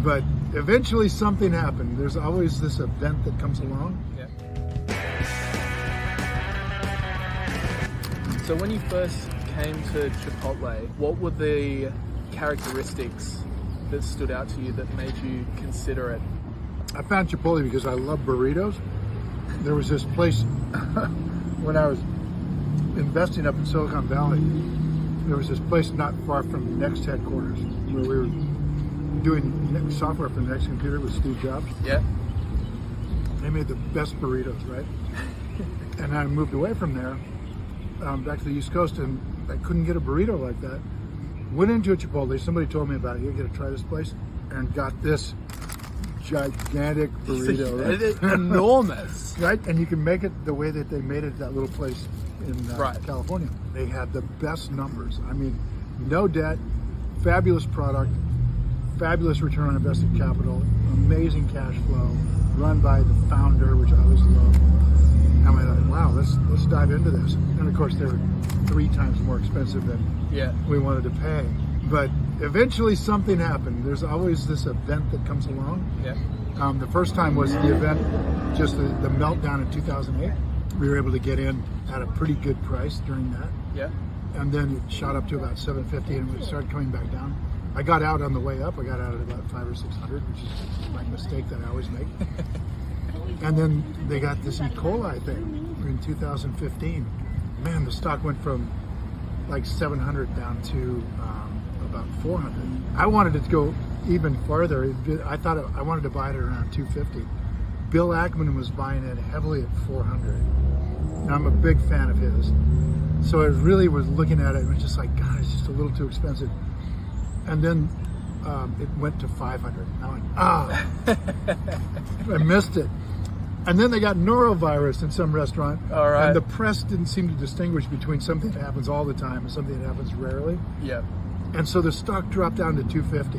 But eventually something happened. There's always this event that comes along. Yeah. So when you first came to Chipotle, what were the characteristics that stood out to you that made you consider it? I found Chipotle because I love burritos. There was this place when I was investing up in Silicon Valley. There was this place not far from Next headquarters where we were doing software for the Next computer with Steve Jobs. Yeah. They made the best burritos, right? And I moved away from there back to the East Coast, and I couldn't get a burrito like that. Went into a Chipotle. Somebody told me about it. You got to try this place, and got this gigantic burrito. Right? It's enormous. Right? And you can make it the way that they made it at that little place in California. They had the best numbers. I mean, no debt, fabulous product, fabulous return on invested capital, amazing cash flow, run by the founder, which I always love. And I thought, wow, let's dive into this. And of course, they were 3 times more expensive than we wanted to pay. But eventually something happened. There's always this event that comes along. Yeah. The first time was the event, just the meltdown in 2008. We were able to get in at a pretty good price during that. Yeah. And then it shot up to about $750, and it started coming back down. I got out on the way up. I got out at about 500 or 600, which is my mistake that I always make. And then they got this E. coli thing in 2015. Man, the stock went from like 700 down to about 400. I wanted it to go even farther. I thought I wanted to buy it at around 250. Bill Ackman was buying it heavily at 400. And I'm a big fan of his. So I really was looking at it and was just like, God, it's just a little too expensive. And then it went to 500. I went, I missed it. And then they got norovirus in some restaurant. All right. And the press didn't seem to distinguish between something that happens all the time and something that happens rarely. Yeah. And so the stock dropped down to 250.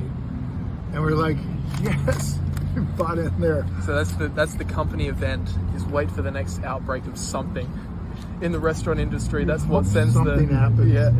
And we're like, yes, we bought in there. So that's the company event, is wait for the next outbreak of something. In the restaurant industry, that's what sends something happens. Yeah.